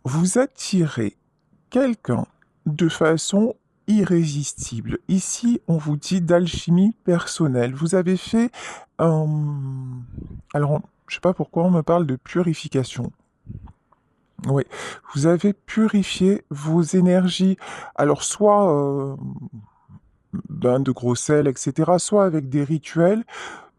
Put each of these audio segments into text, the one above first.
Vous attirez quelqu'un de façon irrésistible. Ici, on vous dit d'alchimie personnelle. Vous avez fait un... Alors, je sais pas pourquoi on me parle de purification. Oui, vous avez purifié vos énergies. Alors, soit bain de gros sel, etc., soit avec des rituels,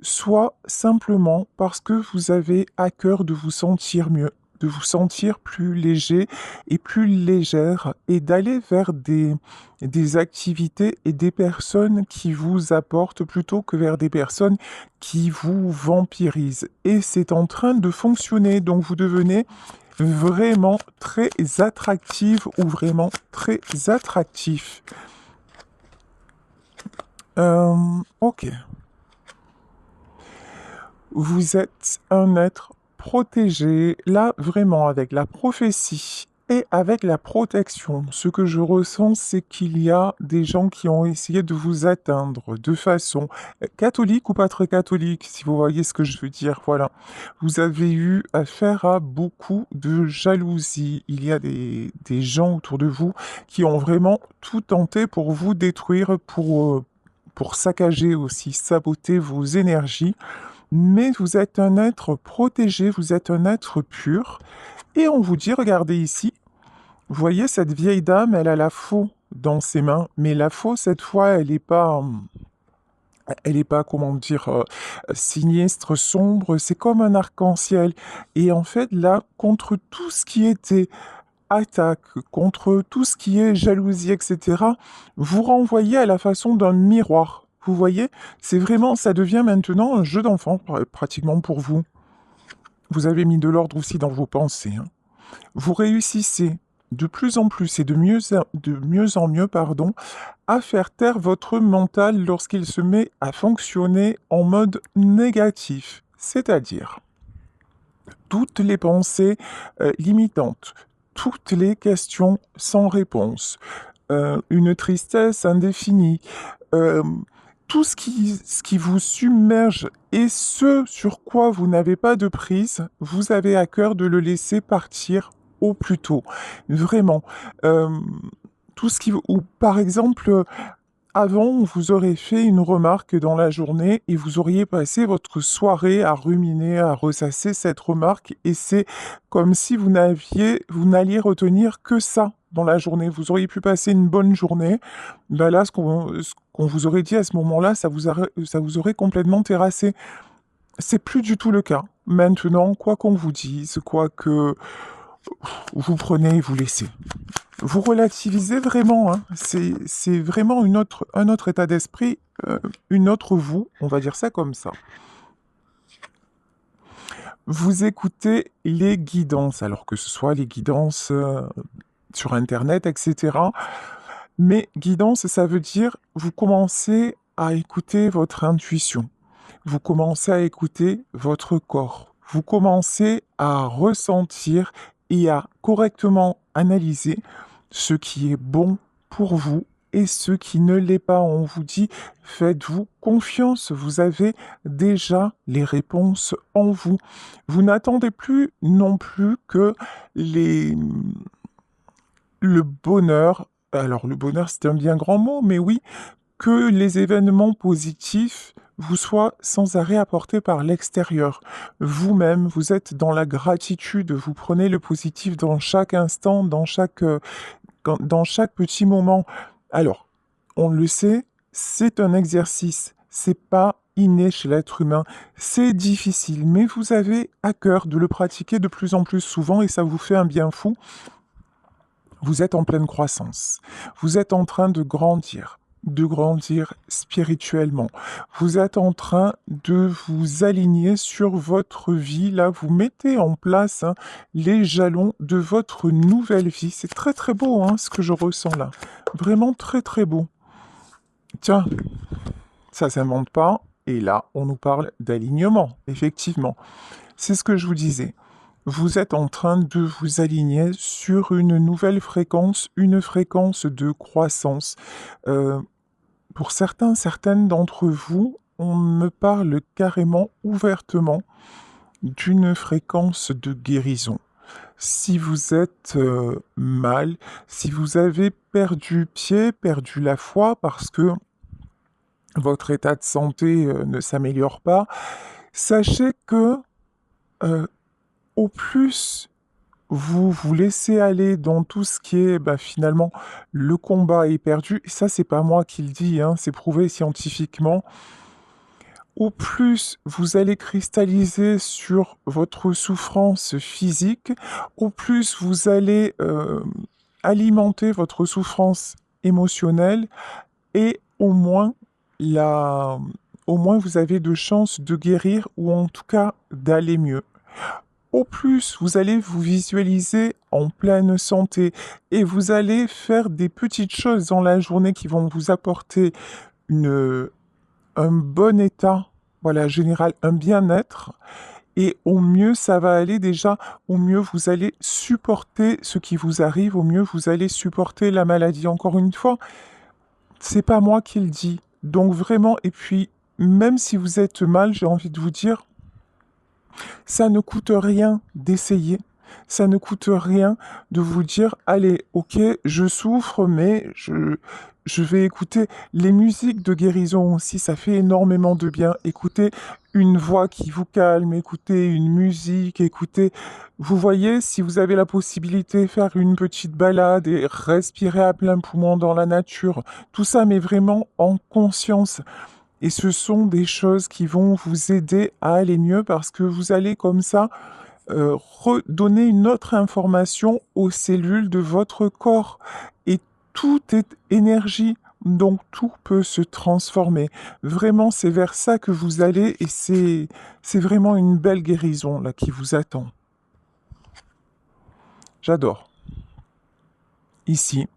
soit simplement parce que vous avez à cœur de vous sentir mieux, de vous sentir plus léger et plus légère et d'aller vers des activités et des personnes qui vous apportent plutôt que vers des personnes qui vous vampirisent. Et c'est en train de fonctionner, donc vous devenez vraiment très attractive ou vraiment très attractif. Ok. Vous êtes un être protégé, là vraiment avec la prophétie et avec la protection. Ce que je ressens, c'est qu'il y a des gens qui ont essayé de vous atteindre de façon catholique ou pas très catholique, si vous voyez ce que je veux dire. Voilà. Vous avez eu affaire à beaucoup de jalousie. Il y a des gens autour de vous qui ont vraiment tout tenté pour vous détruire, pour saccager aussi, saboter vos énergies. Mais vous êtes un être protégé, vous êtes un être pur. Et on vous dit, regardez ici, vous voyez cette vieille dame, elle a la faux dans ses mains, mais la faux, cette fois, elle est pas, comment dire, sinistre, sombre, c'est comme un arc-en-ciel. Et en fait, là, contre tout ce qui était attaque, contre tout ce qui est jalousie, etc., vous renvoyez à la façon d'un miroir. Vous voyez, c'est vraiment, ça devient maintenant un jeu d'enfant, pratiquement pour vous. Vous avez mis de l'ordre aussi dans vos pensées, hein. Vous réussissez de plus en plus et de mieux en mieux, pardon, à faire taire votre mental lorsqu'il se met à fonctionner en mode négatif, c'est-à-dire toutes les pensées limitantes, toutes les questions sans réponse, une tristesse indéfinie, euh, tout ce qui vous submerge et ce sur quoi vous n'avez pas de prise, vous avez à cœur de le laisser partir au plus tôt. Vraiment. Euh, tout ce qui... Ou par exemple, avant, vous aurez fait une remarque dans la journée et vous auriez passé votre soirée à ruminer, à ressasser cette remarque et c'est comme si vous n'alliez retenir que ça dans la journée. Vous auriez pu passer une bonne journée. Ben là, ce qu'on vous aurait dit à ce moment-là, ça vous aurait complètement terrassé. C'est plus du tout le cas. Maintenant, quoi qu'on vous dise, quoi que vous prenez et vous laissez. Vous relativisez vraiment, hein. C'est vraiment un autre état d'esprit, une autre vous, on va dire ça comme ça. Vous écoutez les guidances, alors que ce soit les guidances sur Internet, etc. Mais guidance, ça veut dire vous commencez à écouter votre intuition. Vous commencez à écouter votre corps. Vous commencez à ressentir et à correctement analyser ce qui est bon pour vous et ce qui ne l'est pas. On vous dit, faites-vous confiance, vous avez déjà les réponses en vous. Vous n'attendez plus non plus que les, le bonheur, alors le bonheur c'est un bien grand mot, mais oui, que les événements positifs vous soient sans arrêt apportés par l'extérieur. Vous-même, vous êtes dans la gratitude, vous prenez le positif dans chaque instant, dans chaque petit moment. Alors, on le sait, c'est un exercice, c'est pas inné chez l'être humain, c'est difficile, mais vous avez à cœur de le pratiquer de plus en plus souvent et ça vous fait un bien fou. Vous êtes en pleine croissance. Vous êtes en train de grandir spirituellement. Vous êtes en train de vous aligner sur votre vie. Là, vous mettez en place, hein, les jalons de votre nouvelle vie. C'est très très beau, hein, ce que je ressens là. Vraiment très très beau. Tiens, ça s'invente pas. Et là, on nous parle d'alignement, effectivement. C'est ce que je vous disais. Vous êtes en train de vous aligner sur une nouvelle fréquence, une fréquence de croissance. Euh, pour certains, certaines d'entre vous, on me parle carrément ouvertement d'une fréquence de guérison. si vous êtes mal, si vous avez perdu pied, perdu la foi parce que votre état de santé ne s'améliore pas, sachez que euh, au plus vous vous laissez aller dans tout ce qui est finalement le combat est perdu, et ça c'est pas moi qui le dis, hein, c'est prouvé scientifiquement, au plus vous allez cristalliser sur votre souffrance physique, au plus vous allez alimenter votre souffrance émotionnelle, et la... au moins vous avez de chances de guérir ou en tout cas d'aller mieux. Au plus vous allez vous visualiser en pleine santé et vous allez faire des petites choses dans la journée qui vont vous apporter une, un bon état, voilà, général, un bien-être. Et au mieux ça va aller déjà, au mieux vous allez supporter ce qui vous arrive, au mieux vous allez supporter la maladie. Encore une fois, c'est pas moi qui le dis. Donc vraiment, et puis même si vous êtes mal, j'ai envie de vous dire, ça ne coûte rien d'essayer. Ça ne coûte rien de vous dire, allez, ok, je souffre, mais je vais écouter les musiques de guérison aussi, ça fait énormément de bien. Écoutez une voix qui vous calme, écoutez une musique, écoutez, vous voyez, si vous avez la possibilité, faire une petite balade et respirer à plein poumon dans la nature, tout ça, mais vraiment en conscience. Et ce sont des choses qui vont vous aider à aller mieux parce que vous allez comme ça redonner une autre information aux cellules de votre corps. Et tout est énergie, donc tout peut se transformer. Vraiment, c'est vers ça que vous allez et c'est vraiment une belle guérison là qui vous attend. J'adore. Ici,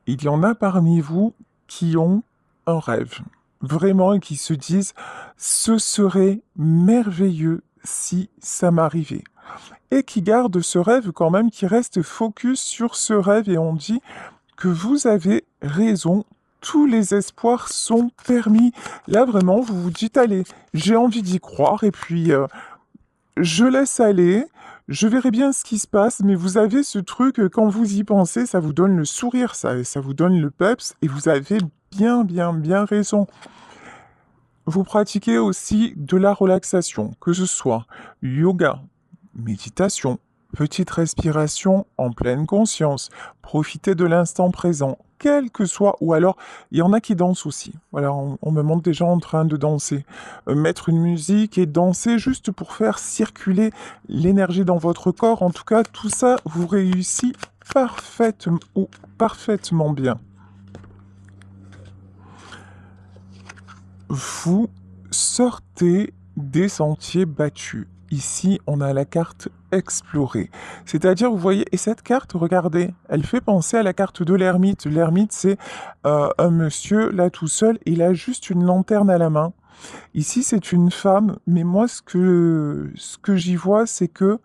il y en a parmi vous qui ont un rêve, vraiment, et qui se disent, ce serait merveilleux si ça m'arrivait. Et qui gardent ce rêve quand même, qui reste focus sur ce rêve, et on dit que vous avez raison, tous les espoirs sont permis. Là, vraiment, vous vous dites, allez, j'ai envie d'y croire, et puis je laisse aller, je verrai bien ce qui se passe, mais vous avez ce truc, quand vous y pensez, ça vous donne le sourire, ça vous donne le peps, et vous avez bien raison. Vous pratiquez aussi de la relaxation, que ce soit yoga, méditation, petite respiration en pleine conscience, profitez de l'instant présent, quel que soit, ou alors il y en a qui dansent aussi. Voilà, on me montre des gens en train de danser. Mettre une musique et danser juste pour faire circuler l'énergie dans votre corps. En tout cas, tout ça vous réussit parfaitement bien. Vous sortez des sentiers battus. Ici, on a la carte explorer. C'est-à-dire, vous voyez, et cette carte, regardez, elle fait penser à la carte de l'ermite. L'ermite, c'est un monsieur, là, tout seul, il a juste une lanterne à la main. Ici, c'est une femme, mais moi, ce que j'y vois, c'est que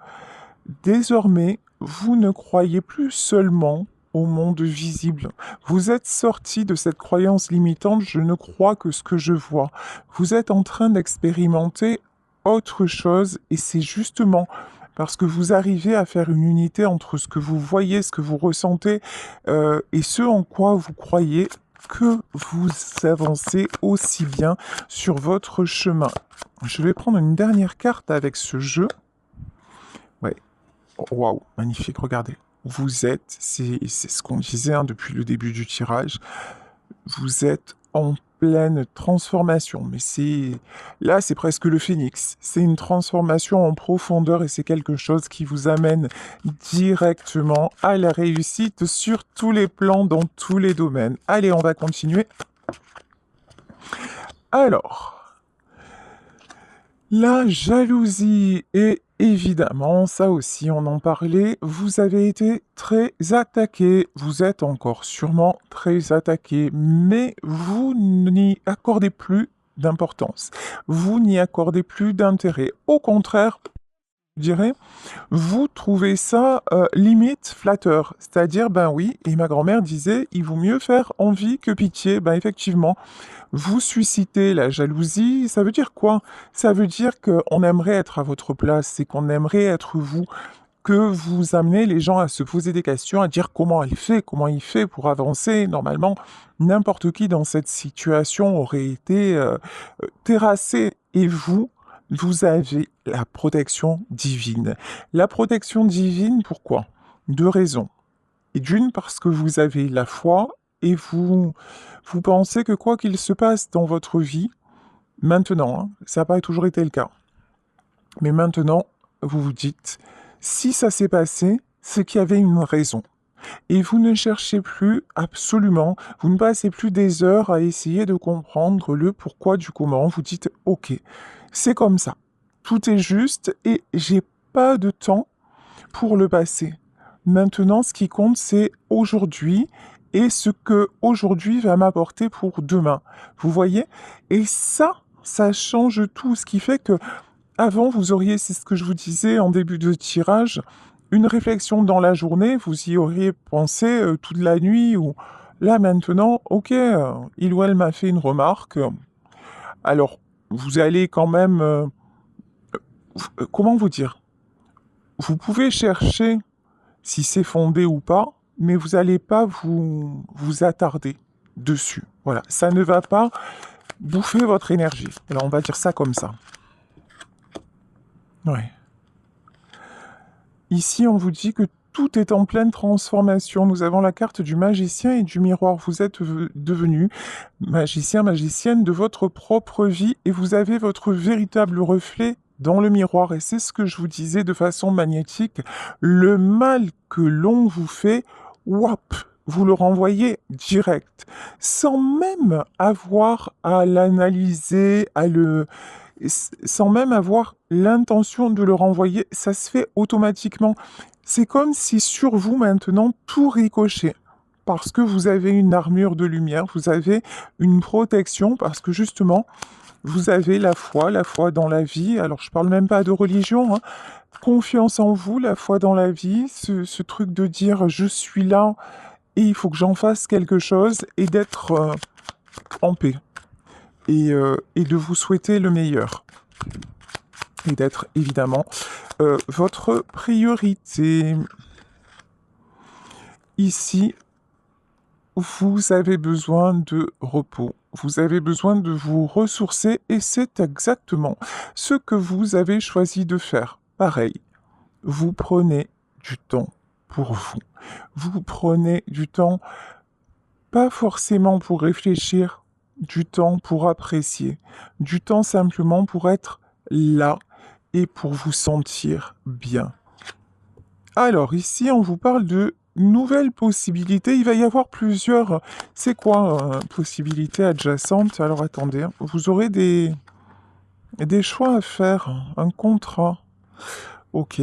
désormais, vous ne croyez plus seulement au monde visible. Vous êtes sorti de cette croyance limitante, je ne crois que ce que je vois. Vous êtes en train d'expérimenter autre chose et c'est justement parce que vous arrivez à faire une unité entre ce que vous voyez, ce que vous ressentez et ce en quoi vous croyez que vous avancez aussi bien sur votre chemin. Je vais prendre une dernière carte avec ce jeu. Ouais. Waouh, magnifique, regardez. Vous êtes, c'est ce qu'on disait hein, depuis le début du tirage, vous êtes en pleine transformation. Mais là, c'est presque le phénix. C'est une transformation en profondeur et c'est quelque chose qui vous amène directement à la réussite sur tous les plans, dans tous les domaines. Allez, on va continuer. Alors, la jalousie et évidemment, ça aussi on en parlait, vous avez été très attaqué, vous êtes encore sûrement très attaqué, mais vous n'y accordez plus d'importance, vous n'y accordez plus d'intérêt. Au contraire, je dirais, vous trouvez ça limite flatteur. C'est-à-dire, ben oui, et ma grand-mère disait, il vaut mieux faire envie que pitié. Ben effectivement, vous suscitez la jalousie. Ça veut dire quoi? Ça veut dire qu'on aimerait être à votre place, c'est qu'on aimerait être vous. que vous amenez les gens à se poser des questions, à dire comment comment il fait pour avancer. Normalement, n'importe qui dans cette situation aurait été terrassé. Et vous avez la protection divine. La protection divine, pourquoi? Deux raisons. Et d'une, parce que vous avez la foi et vous pensez que quoi qu'il se passe dans votre vie, maintenant, hein, ça n'a pas toujours été le cas, mais maintenant, vous vous dites, si ça s'est passé, c'est qu'il y avait une raison. Et vous ne cherchez plus absolument, vous ne passez plus des heures à essayer de comprendre le pourquoi du comment. Vous dites, ok, c'est comme ça. Tout est juste et j'ai pas de temps pour le passé. Maintenant, ce qui compte, c'est aujourd'hui et ce que aujourd'hui va m'apporter pour demain. Vous voyez? Et ça change tout. Ce qui fait que avant, vous auriez, c'est ce que je vous disais en début de tirage, une réflexion dans la journée, vous y auriez pensé toute la nuit ou là maintenant, ok, il ou elle m'a fait une remarque. Alors, vous allez quand même, comment vous dire? Vous pouvez chercher si c'est fondé ou pas, mais vous n'allez pas vous attarder dessus. Voilà, ça ne va pas bouffer votre énergie. Alors, on va dire ça comme ça. Ouais. Ici, on vous dit que tout est en pleine transformation. Nous avons la carte du magicien et du miroir. Vous êtes devenu magicien, magicienne de votre propre vie et vous avez votre véritable reflet dans le miroir. Et c'est ce que je vous disais de façon magnétique. Le mal que l'on vous fait, wap, vous le renvoyez direct, sans même avoir à l'analyser, sans même avoir l'intention de le renvoyer, ça se fait automatiquement. C'est comme si sur vous maintenant tout ricochait. Parce que vous avez une armure de lumière, vous avez une protection, parce que justement, vous avez la foi dans la vie. Alors, je parle même pas de religion, hein. Confiance en vous, la foi dans la vie, ce truc de dire je suis là et il faut que j'en fasse quelque chose et d'être en paix et de vous souhaiter le meilleur et d'être évidemment votre priorité. Ici, vous avez besoin de repos, vous avez besoin de vous ressourcer et c'est exactement ce que vous avez choisi de faire. Pareil, vous prenez du temps pour vous. Vous prenez du temps, pas forcément pour réfléchir, du temps pour apprécier, du temps simplement pour être là et pour vous sentir bien. Alors ici, on vous parle de nouvelles possibilités. Il va y avoir plusieurs. C'est quoi possibilités adjacentes? Alors attendez, hein. Vous aurez des choix à faire. Un contrat. Ok.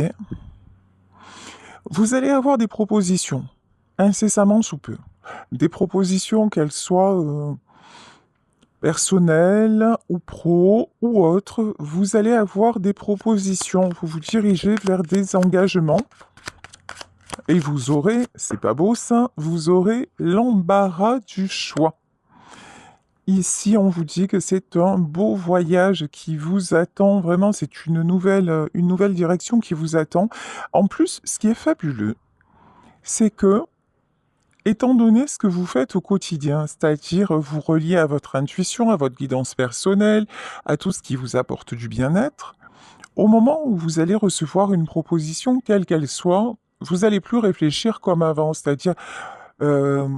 Vous allez avoir des propositions, incessamment sous peu. Des propositions, qu'elles soient personnelles ou pro ou autres, vous allez avoir des propositions. Vous vous dirigez vers des engagements. Et vous aurez, c'est pas beau ça, vous aurez l'embarras du choix. Ici, on vous dit que c'est un beau voyage qui vous attend. Vraiment, c'est une nouvelle direction qui vous attend. En plus, ce qui est fabuleux, c'est que, étant donné ce que vous faites au quotidien, c'est-à-dire vous relier à votre intuition, à votre guidance personnelle, à tout ce qui vous apporte du bien-être, au moment où vous allez recevoir une proposition, quelle qu'elle soit, vous n'allez plus réfléchir comme avant, c'est-à-dire euh,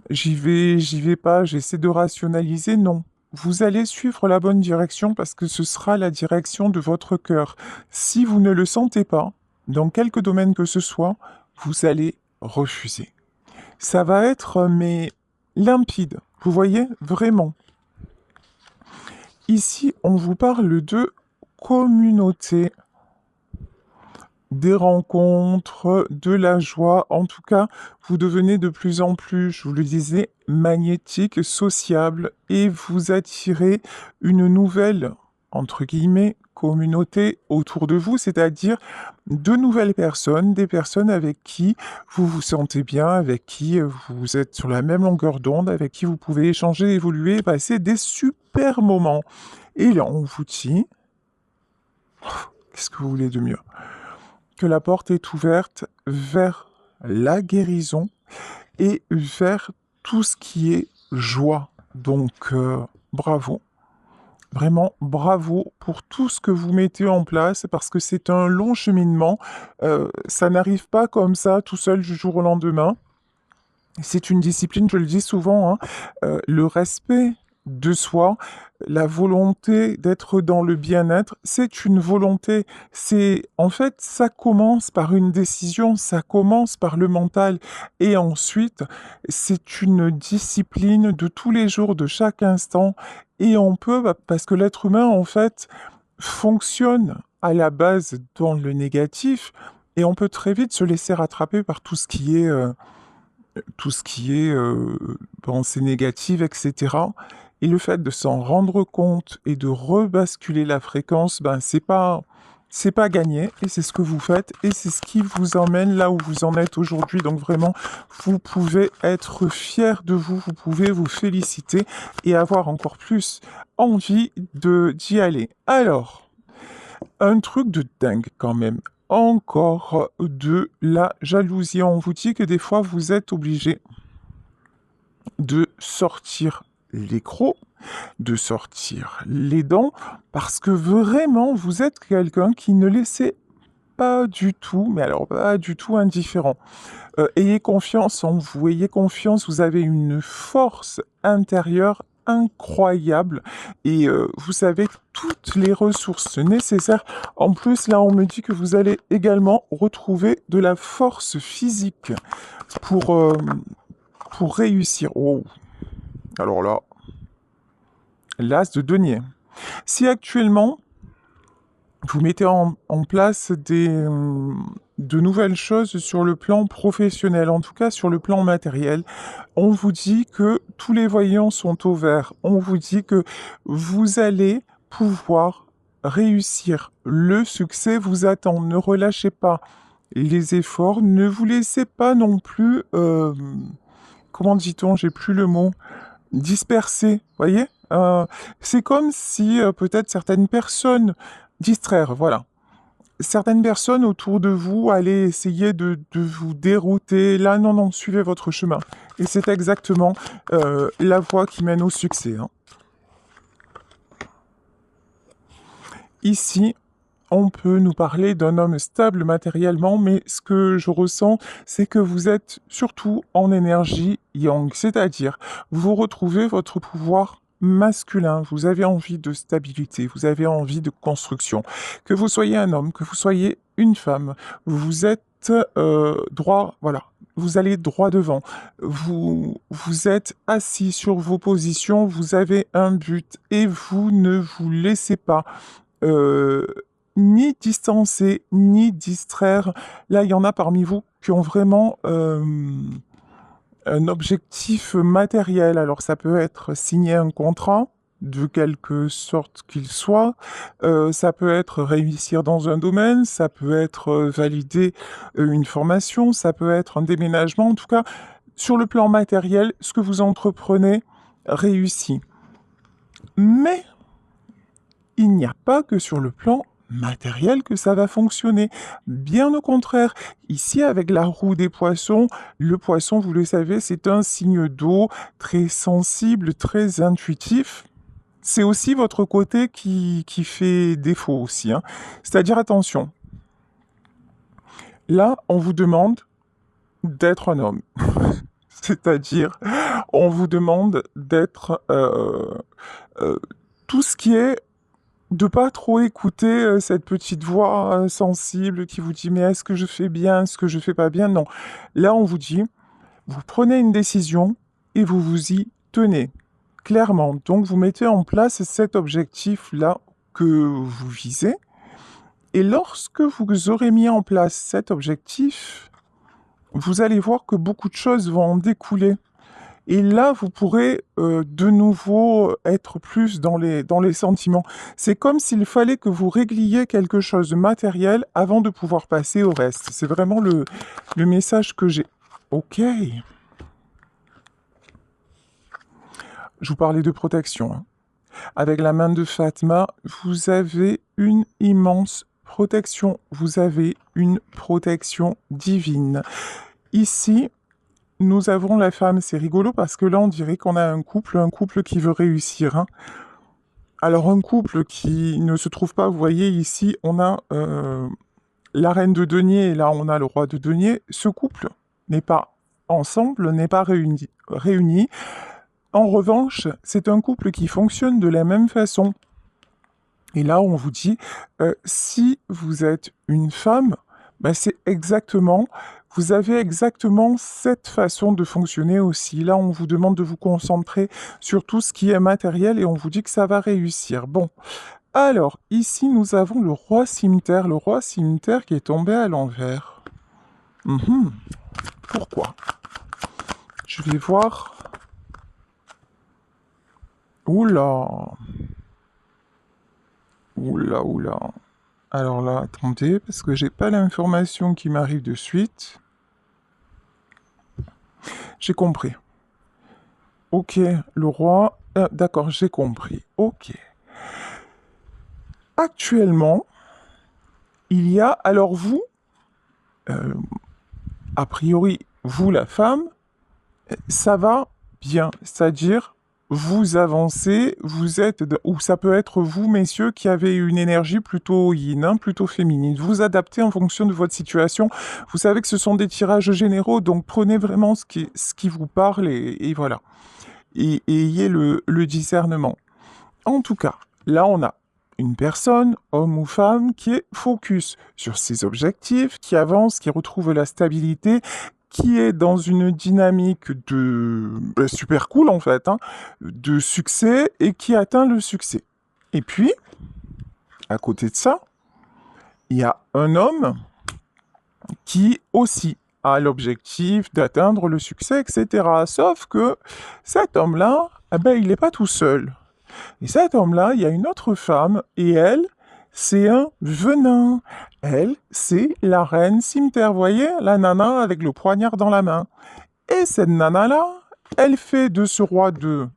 j'y vais pas, j'essaie de rationaliser, non. Vous allez suivre la bonne direction parce que ce sera la direction de votre cœur. Si vous ne le sentez pas, dans quelque domaine que ce soit, vous allez refuser. Ça va être, mais limpide, vous voyez, vraiment. Ici, on vous parle de communauté, des rencontres, de la joie. En tout cas, vous devenez de plus en plus, je vous le disais, magnétique, sociable et vous attirez une nouvelle, entre guillemets, communauté autour de vous, c'est-à-dire de nouvelles personnes, des personnes avec qui vous vous sentez bien, avec qui vous êtes sur la même longueur d'onde, avec qui vous pouvez échanger, évoluer, passer des super moments. Et là, on vous dit, qu'est-ce que vous voulez de mieux? que la porte est ouverte vers la guérison et vers tout ce qui est joie. Donc, bravo. Vraiment, bravo pour tout ce que vous mettez en place parce que c'est un long cheminement. Ça n'arrive pas comme ça tout seul du jour au lendemain. C'est une discipline, je le dis souvent, hein, le respect de soi, la volonté d'être dans le bien-être, c'est une volonté. En fait, ça commence par une décision, ça commence par le mental. Et ensuite, c'est une discipline de tous les jours, de chaque instant. Et on peut, parce que l'être humain, en fait, fonctionne à la base dans le négatif. Et on peut très vite se laisser rattraper par tout ce qui est pensée négative, etc. Et le fait de s'en rendre compte et de rebasculer la fréquence, ben c'est pas gagné et c'est ce que vous faites et c'est ce qui vous emmène là où vous en êtes aujourd'hui. Donc vraiment, vous pouvez être fier de vous, vous pouvez vous féliciter et avoir encore plus envie d'y aller. Alors, un truc de dingue quand même. Encore de la jalousie. On vous dit que des fois vous êtes obligé de sortir les crocs, de sortir les dents, parce que vraiment, vous êtes quelqu'un qui ne laissait pas du tout, mais alors pas du tout indifférent. Ayez confiance en vous, ayez confiance, vous avez une force intérieure incroyable et vous avez toutes les ressources nécessaires. En plus, là, on me dit que vous allez également retrouver de la force physique pour, euh, pour réussir. Oh, alors là, l'as de denier. Si actuellement, vous mettez en place de nouvelles choses sur le plan professionnel, en tout cas sur le plan matériel, on vous dit que tous les voyants sont au vert. On vous dit que vous allez pouvoir réussir. Le succès vous attend. Ne relâchez pas les efforts. Ne vous laissez pas non plus, comment dit-on, j'ai plus le mot, disperser, voyez? C'est comme si peut-être certaines personnes distraire, voilà. Certaines personnes autour de vous allaient essayer de vous dérouter. Là, non, non, suivez votre chemin. Et c'est exactement la voie qui mène au succès, hein. Ici, on peut nous parler d'un homme stable matériellement, mais ce que je ressens, c'est que vous êtes surtout en énergie yang, c'est-à-dire vous retrouvez votre pouvoir masculin, vous avez envie de stabilité, vous avez envie de construction. Que vous soyez un homme, que vous soyez une femme, vous êtes droit, voilà. Vous allez droit devant. Vous êtes assis sur vos positions, vous avez un but et vous ne vous laissez pas euh, ni distancer, ni distraire. Là, il y en a parmi vous qui ont vraiment un objectif matériel. Alors, ça peut être signer un contrat, de quelque sorte qu'il soit. Ça peut être réussir dans un domaine, ça peut être valider une formation, ça peut être un déménagement. En tout cas, sur le plan matériel, ce que vous entreprenez réussit. Mais il n'y a pas que sur le plan matériel que ça va fonctionner. Bien au contraire, ici avec la roue des poissons, le poisson, vous le savez, c'est un signe d'eau très sensible, très intuitif. C'est aussi votre côté qui fait défaut aussi, hein. C'est-à-dire, attention, là, on vous demande d'être un homme. C'est-à-dire, on vous demande d'être euh, tout ce qui est de pas trop écouter cette petite voix sensible qui vous dit mais est-ce que je fais bien, est-ce que je fais pas bien? Non. Là, on vous dit, vous prenez une décision et vous vous y tenez clairement. Donc, vous mettez en place cet objectif-là que vous visez. Et lorsque vous aurez mis en place cet objectif, vous allez voir que beaucoup de choses vont en découler. Et là, vous pourrez de nouveau être plus dans les sentiments. C'est comme s'il fallait que vous régliez quelque chose de matériel avant de pouvoir passer au reste. C'est vraiment le message que j'ai. Ok. Je vous parlais de protection, hein. Avec la main de Fatma, vous avez une immense protection. Vous avez une protection divine. Ici, nous avons la femme. C'est rigolo parce que là, on dirait qu'on a un couple qui veut réussir, hein. Alors, un couple qui ne se trouve pas, vous voyez, ici, on a la reine de denier et là, on a le roi de denier. Ce couple n'est pas ensemble, n'est pas réuni. En revanche, c'est un couple qui fonctionne de la même façon. Et là, on vous dit, si vous êtes une femme, ben c'est exactement, vous avez exactement cette façon de fonctionner aussi. Là, on vous demande de vous concentrer sur tout ce qui est matériel et on vous dit que ça va réussir. Bon, alors, ici, nous avons le roi cimetière qui est tombé à l'envers. Pourquoi? Je vais voir. Oula! Oula, oula. Alors là, attendez, parce que j'ai pas l'information qui m'arrive de suite. J'ai compris. Ok, le roi... d'accord, j'ai compris. Ok. Actuellement, il y a... Alors vous, a priori, vous la femme, ça va bien. C'est-à-dire, vous avancez, vous êtes... Ou ça peut être vous, messieurs, qui avez une énergie plutôt yin, hein, plutôt féminine. Vous adaptez en fonction de votre situation. Vous savez que ce sont des tirages généraux, donc prenez vraiment ce qui vous parle et voilà. Et ayez le discernement. En tout cas, là, on a une personne, homme ou femme, qui est focus sur ses objectifs, qui avance, qui retrouve la stabilité, qui est dans une dynamique de super cool en fait, hein, de succès et qui atteint le succès. Et puis, à côté de ça, il y a un homme qui aussi a l'objectif d'atteindre le succès, etc. Sauf que cet homme-là, eh ben, il n'est pas tout seul. Et cet homme-là, il y a une autre femme, et elle, c'est un venin. Elle, c'est la reine cimetière, vous voyez, la nana avec le poignard dans la main. Et cette nana-là, elle fait de ce roi de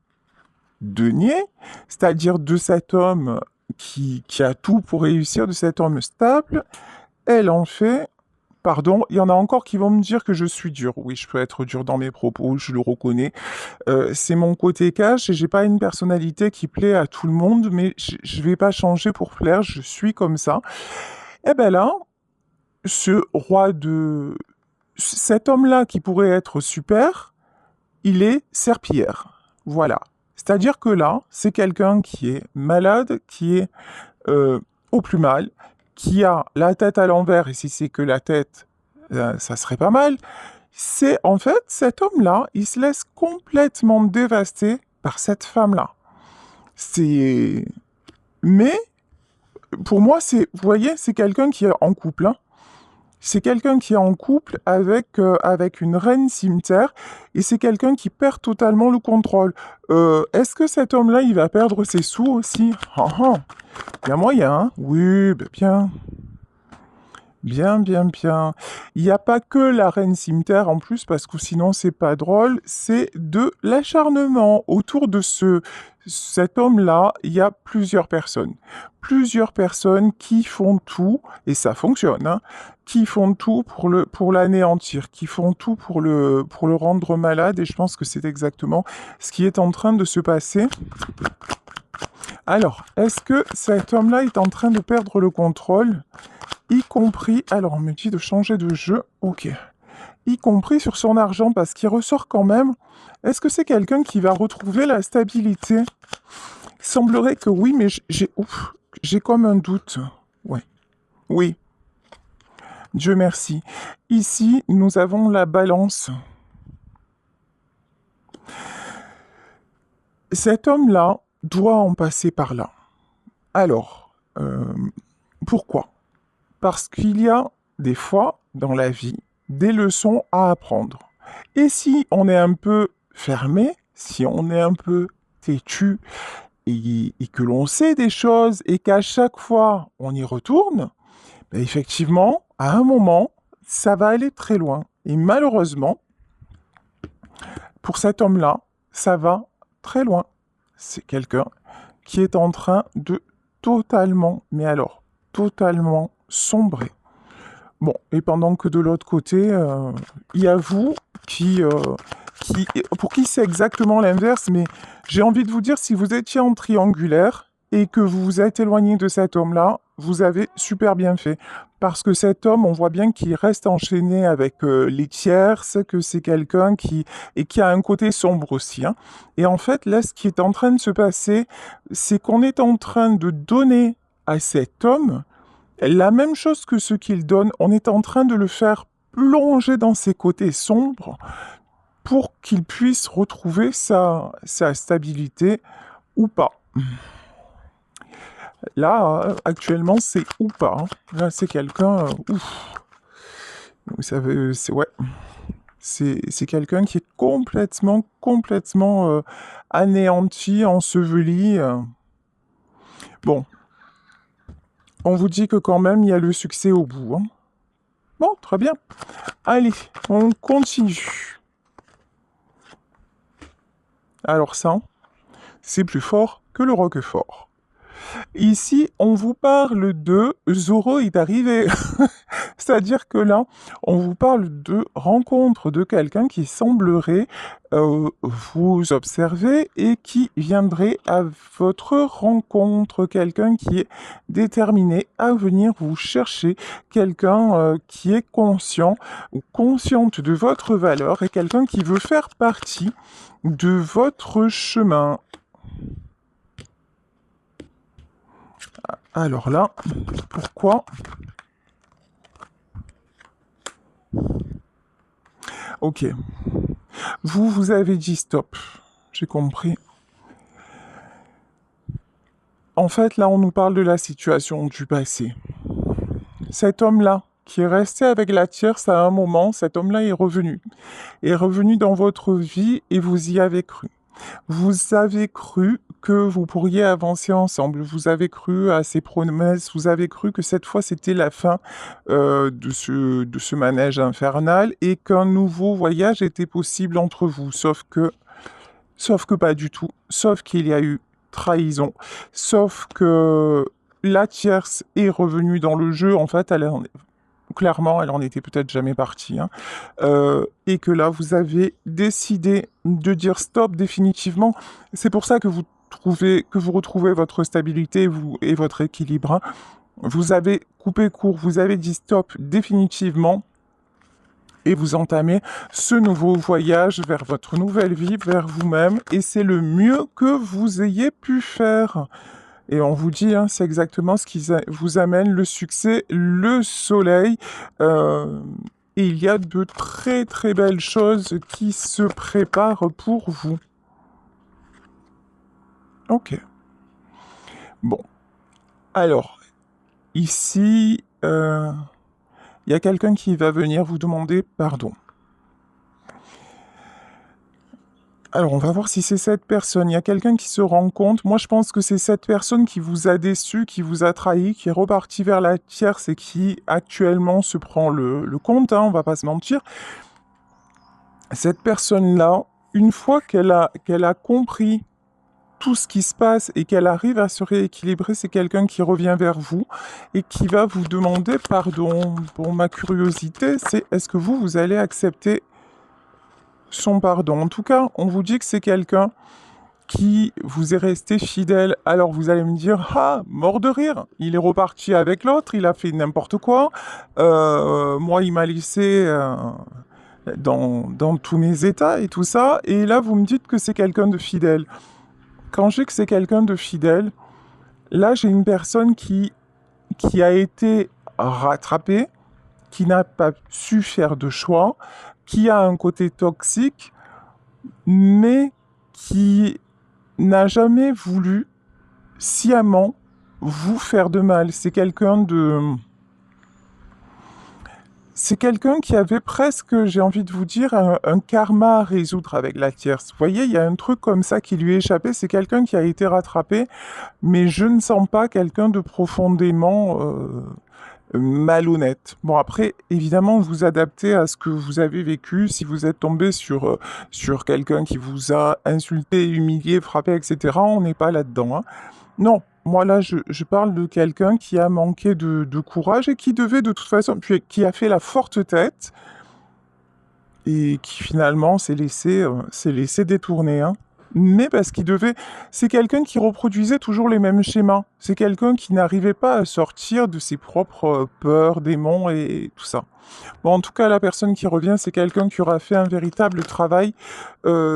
denier, c'est-à-dire de cet homme qui a tout pour réussir, de cet homme stable, elle en fait... Pardon, il y en a encore qui vont me dire que je suis dur. Oui, je peux être dur dans mes propos, je le reconnais. C'est mon côté cash et j'ai pas une personnalité qui plaît à tout le monde, mais je vais pas changer pour plaire, je suis comme ça. Et ben là, ce roi de... Cet homme-là qui pourrait être super, il est serpillière. Voilà. C'est-à-dire que là, c'est quelqu'un qui est malade, qui est au plus mal, qui a la tête à l'envers, et si c'est que la tête, ça serait pas mal. C'est en fait, cet homme-là, il se laisse complètement dévaster par cette femme-là. C'est... Mais, pour moi, c'est, vous voyez, c'est quelqu'un qui est en couple, hein. C'est quelqu'un qui est en couple avec une reine cimetière et c'est quelqu'un qui perd totalement le contrôle. Est-ce que cet homme-là, il va perdre ses sous aussi? Ah, ah. Il y a moyen, hein? Oui, ben bien. Bien, bien, bien. Il n'y a pas que la reine cimetière en plus, parce que sinon c'est pas drôle, c'est de l'acharnement. Autour de cet homme-là, il y a plusieurs personnes. Plusieurs personnes qui font tout, et ça fonctionne, hein, qui font tout pour l'anéantir, qui font tout pour le rendre malade, et je pense que c'est exactement ce qui est en train de se passer. Alors, est-ce que cet homme-là est en train de perdre le contrôle? Y compris, alors on me dit de changer de jeu, ok. Y compris sur son argent, parce qu'il ressort quand même. Est-ce que c'est quelqu'un qui va retrouver la stabilité? Il semblerait que oui, mais j'ai comme un doute. Ouais. Oui. Dieu merci. Ici, nous avons la balance. Cet homme-là doit en passer par là. Alors, pourquoi? Parce qu'il y a des fois dans la vie des leçons à apprendre. Et si on est un peu fermé, si on est un peu têtu et que l'on sait des choses et qu'à chaque fois on y retourne, ben effectivement, à un moment, ça va aller très loin. Et malheureusement, pour cet homme-là, ça va très loin. C'est quelqu'un qui est en train de totalement, mais alors totalement sombrer. Bon, et pendant que de l'autre côté, il y a vous qui, pour qui c'est exactement l'inverse, mais j'ai envie de vous dire, si vous étiez en triangulaire et que vous vous êtes éloigné de cet homme-là, vous avez super bien fait. Parce que cet homme, on voit bien qu'il reste enchaîné avec les tierces, que c'est quelqu'un qui a un côté sombre aussi, hein. Et en fait, là, ce qui est en train de se passer, c'est qu'on est en train de donner à cet homme la même chose que ce qu'il donne, on est en train de le faire plonger dans ses côtés sombres pour qu'il puisse retrouver sa stabilité ou pas. Là, actuellement, c'est ou pas, hein. Là, c'est quelqu'un, ouf, vous savez, c'est ouais, c'est quelqu'un qui est complètement anéanti, enseveli. Bon, on vous dit que quand même, il y a le succès au bout, hein. Bon, très bien. Allez, on continue. Alors ça, c'est plus fort que le Roquefort. Ici, on vous parle de Zoro est arrivé. C'est-à-dire que là, on vous parle de rencontre de quelqu'un qui semblerait vous observer et qui viendrait à votre rencontre. Quelqu'un qui est déterminé à venir vous chercher. Quelqu'un qui est conscient ou consciente de votre valeur et quelqu'un qui veut faire partie de votre chemin. Alors là, pourquoi? Ok. Vous avez dit stop. J'ai compris. En fait, là, on nous parle de la situation du passé. Cet homme-là, qui est resté avec la tierce à un moment, cet homme-là est revenu. Est revenu dans votre vie et vous y avez cru. Vous avez cru que vous pourriez avancer ensemble. Vous avez cru à ces promesses. Vous avez cru que cette fois c'était la fin de ce manège infernal et qu'un nouveau voyage était possible entre vous. Sauf que pas du tout. Sauf qu'il y a eu trahison. Sauf que la tierce est revenue dans le jeu. En fait, clairement, elle en était peut-être jamais partie, hein. Et que là, vous avez décidé de dire stop définitivement. C'est pour ça que vous retrouvez votre stabilité et votre équilibre, hein. Vous avez coupé court, vous avez dit stop définitivement et vous entamez ce nouveau voyage vers votre nouvelle vie, vers vous-même, et c'est le mieux que vous ayez pu faire. Et on vous dit, hein, c'est exactement ce qui vous amène le succès, le soleil. Et il y a de très belles choses qui se préparent pour vous. Ok. Bon. Alors, ici, il y a quelqu'un qui va venir vous demander pardon. Alors, on va voir si c'est cette personne. Il y a quelqu'un qui se rend compte. Moi, je pense que c'est cette personne qui vous a déçu, qui vous a trahi, qui est reparti vers la tierce et qui actuellement se prend le compte, hein, on va pas se mentir. Cette personne-là, une fois qu'elle a compris tout ce qui se passe et qu'elle arrive à se rééquilibrer, c'est quelqu'un qui revient vers vous et qui va vous demander pardon. Pour ma curiosité, c'est est-ce que vous allez accepter son pardon? En tout cas, on vous dit que c'est quelqu'un qui vous est resté fidèle. Alors vous allez me dire, ah, mort de rire, il est reparti avec l'autre, il a fait n'importe quoi. Moi, il m'a laissé dans tous mes états et tout ça. Et là, vous me dites que c'est quelqu'un de fidèle. Quand je dis que c'est quelqu'un de fidèle, là, j'ai une personne qui a été rattrapée, qui n'a pas su faire de choix, qui a un côté toxique, mais qui n'a jamais voulu sciemment vous faire de mal. C'est quelqu'un qui avait presque, j'ai envie de vous dire, un karma à résoudre avec la tierce. Vous voyez, il y a un truc comme ça qui lui est échappé. C'est quelqu'un qui a été rattrapé, mais je ne sens pas quelqu'un de profondément malhonnête. Bon, après, évidemment, vous adaptez à ce que vous avez vécu. Si vous êtes tombé sur quelqu'un qui vous a insulté, humilié, frappé, etc., on n'est pas là-dedans, hein. Non, Moi, là, je parle de quelqu'un qui a manqué de courage et qui devait, de toute façon, puis qui a fait la forte tête et qui finalement s'est laissé détourner, hein. Mais parce qu'il devait... C'est quelqu'un qui reproduisait toujours les mêmes schémas. C'est quelqu'un qui n'arrivait pas à sortir de ses propres peurs, démons et tout ça. Bon, en tout cas, la personne qui revient, c'est quelqu'un qui aura fait un véritable travail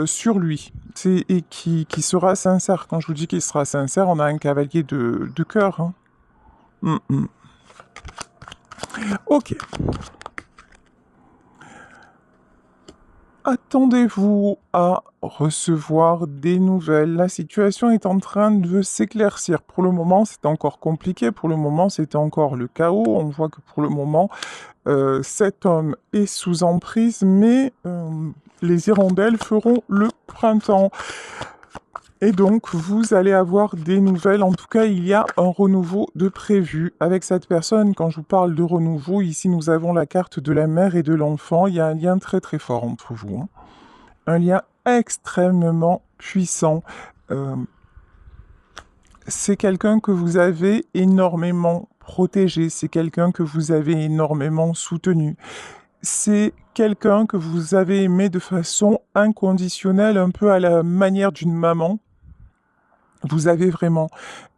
sur lui. Et qui sera sincère. Quand je vous dis qu'il sera sincère, on a un cavalier de cœur, hein. Ok. Attendez-vous à recevoir des nouvelles. La situation est en train de s'éclaircir. Pour le moment, c'est encore compliqué. Pour le moment, c'est encore le chaos. On voit que pour le moment, cet homme est sous emprise, mais les hirondelles feront le printemps. Et donc, vous allez avoir des nouvelles. En tout cas, il y a un renouveau de prévu avec cette personne. Quand je vous parle de renouveau, ici, nous avons la carte de la mère et de l'enfant. Il y a un lien très très fort entre vous, hein. Un lien extrêmement puissant. C'est quelqu'un que vous avez énormément protégé. C'est quelqu'un que vous avez énormément soutenu. C'est quelqu'un que vous avez aimé de façon inconditionnelle, un peu à la manière d'une maman. Vous avez vraiment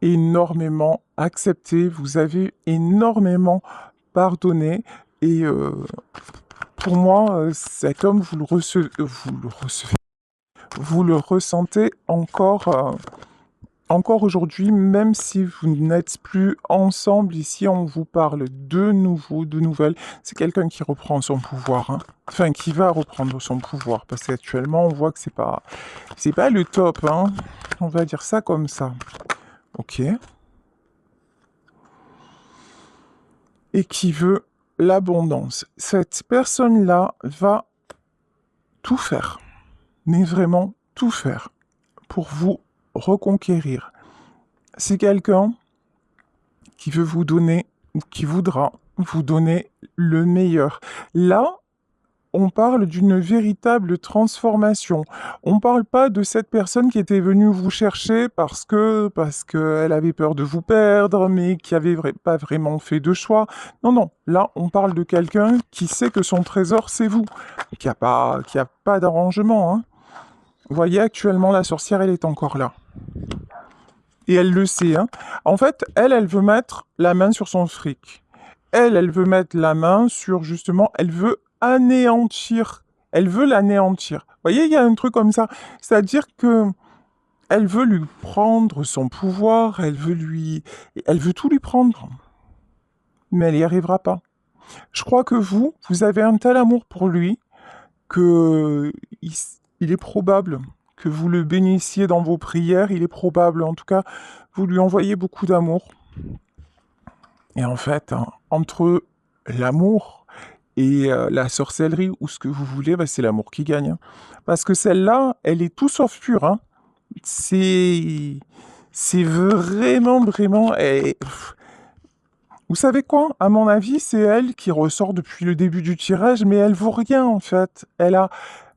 énormément accepté, vous avez énormément pardonné et pour moi, cet homme, vous le ressentez encore aujourd'hui, même si vous n'êtes plus ensemble. Ici, on vous parle de nouveau, de nouvelles. C'est quelqu'un qui reprend son pouvoir, hein. Enfin, qui va reprendre son pouvoir, parce qu'actuellement, on voit que c'est pas le top, hein. On va dire ça comme ça. Ok. Et qui veut l'abondance. Cette personne-là va tout faire, mais vraiment tout faire pour vous reconquérir. C'est quelqu'un qui veut vous donner, qui voudra vous donner le meilleur. Là, on parle d'une véritable transformation. On ne parle pas de cette personne qui était venue vous chercher parce qu'elle avait peur de vous perdre, mais qui avait pas vraiment fait de choix. Non, non. Là, on parle de quelqu'un qui sait que son trésor, c'est vous. Qui a pas d'arrangement, hein. Vous voyez, actuellement, la sorcière, elle est encore là. Et elle le sait, hein. En fait, elle veut mettre la main sur son fric. Elle veut mettre la main sur, justement, elle veut anéantir. Elle veut l'anéantir. Vous voyez, il y a un truc comme ça. C'est-à-dire que elle veut lui prendre son pouvoir, elle veut tout lui prendre. Mais elle n'y arrivera pas. Je crois que vous avez un tel amour pour lui que il est probable que vous le bénissiez dans vos prières. Il est probable, en tout cas, vous lui envoyez beaucoup d'amour. Et en fait, hein, entre l'amour et la sorcellerie, ou ce que vous voulez, bah, c'est l'amour qui gagne, hein. Parce que celle-là, elle est tout sauf pure, hein. C'est... C'est vraiment, vraiment... Vous savez quoi? À mon avis, c'est elle qui ressort depuis le début du tirage, mais elle vaut rien, en fait. Elle a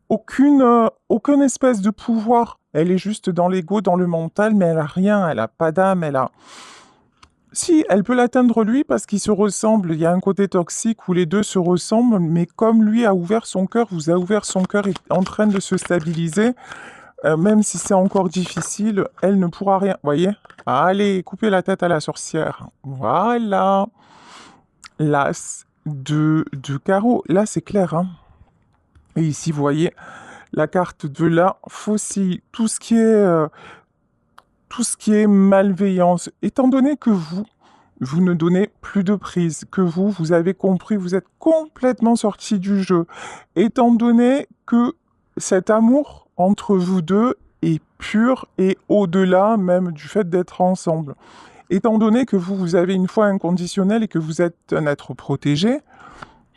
aucune espèce de pouvoir. Elle est juste dans l'ego, dans le mental, mais elle a rien. Elle a pas d'âme, elle a... Si, elle peut l'atteindre lui parce qu'ils se ressemblent. Il y a un côté toxique où les deux se ressemblent, mais comme lui a ouvert son cœur, vous a ouvert son cœur, est en train de se stabiliser, même si c'est encore difficile, elle ne pourra rien. Voyez? Allez, coupez la tête à la sorcière. Voilà. L'as de carreau. Là, c'est clair, hein. Et ici, vous voyez la carte de la faucille. Tout ce qui est malveillance, étant donné que vous ne donnez plus de prise, que vous avez compris, vous êtes complètement sorti du jeu, étant donné que cet amour entre vous deux est pur et au-delà même du fait d'être ensemble, étant donné que vous avez une foi inconditionnelle et que vous êtes un être protégé,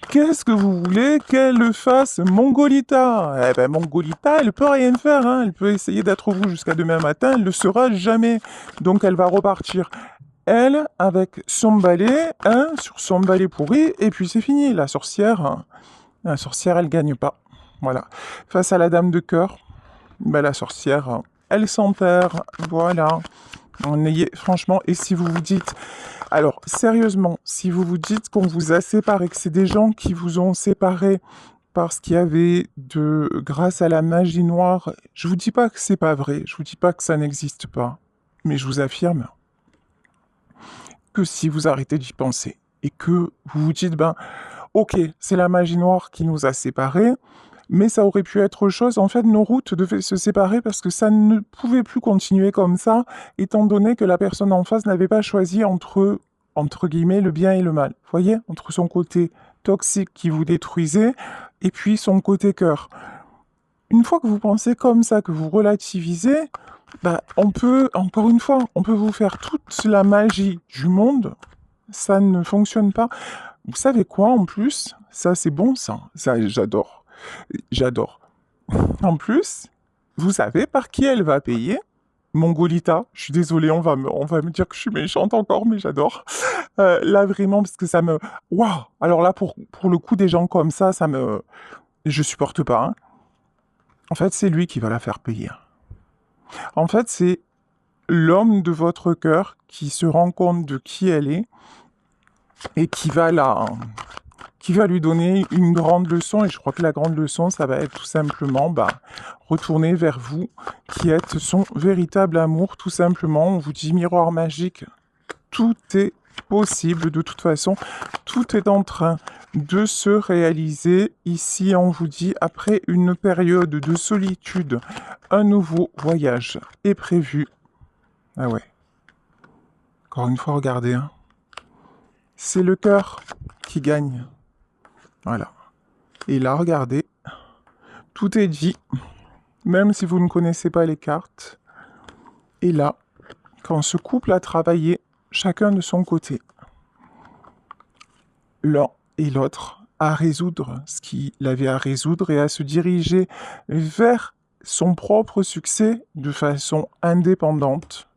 qu'est-ce que vous voulez qu'elle fasse, Mongolita? Eh ben, Mongolita, elle peut rien faire, hein. Elle peut essayer d'être vous jusqu'à demain matin, elle ne le sera jamais. Donc, elle va repartir, elle, avec son balai, hein, sur son balai pourri, et puis c'est fini. Hein, la sorcière, elle gagne pas. Voilà. Face à la dame de cœur, ben, la sorcière, elle s'enterre. Voilà. Franchement, et si vous vous dites, alors sérieusement, si vous vous dites qu'on vous a séparé, que c'est des gens qui vous ont séparé parce qu'il y avait grâce à la magie noire, je vous dis pas que c'est pas vrai, je vous dis pas que ça n'existe pas, mais je vous affirme que si vous arrêtez d'y penser et que vous vous dites, ben, ok, c'est la magie noire qui nous a séparés, mais ça aurait pu être autre chose. En fait, nos routes devaient se séparer parce que ça ne pouvait plus continuer comme ça, étant donné que la personne en face n'avait pas choisi entre guillemets, le bien et le mal. Vous voyez, entre son côté toxique qui vous détruisait et puis son côté cœur. Une fois que vous pensez comme ça, que vous relativisez, bah, on peut, encore une fois, on peut vous faire toute la magie du monde, ça ne fonctionne pas. Vous savez quoi en plus? Ça, c'est bon, ça, j'adore. J'adore. En plus, vous savez par qui elle va payer? Mongolita, je suis désolée, on va me dire que je suis méchante encore, mais j'adore. Là, vraiment, parce que ça me... Waouh! Alors là, pour le coup, des gens comme ça me... Je supporte pas, hein. En fait, c'est lui qui va la faire payer. En fait, c'est l'homme de votre cœur qui se rend compte de qui elle est et qui va lui donner une grande leçon. Et je crois que la grande leçon, ça va être tout simplement, bah, retourner vers vous, qui êtes son véritable amour, tout simplement. On vous dit miroir magique. Tout est possible de toute façon. Tout est en train de se réaliser. Ici, on vous dit, après une période de solitude, un nouveau voyage est prévu. Ah ouais. Encore une fois, regardez, hein. C'est le cœur qui gagne. Voilà. Et là, regardez, tout est dit, même si vous ne connaissez pas les cartes. Et là, quand ce couple a travaillé, chacun de son côté, l'un et l'autre, à résoudre ce qu'il avait à résoudre et à se diriger vers son propre succès de façon indépendante,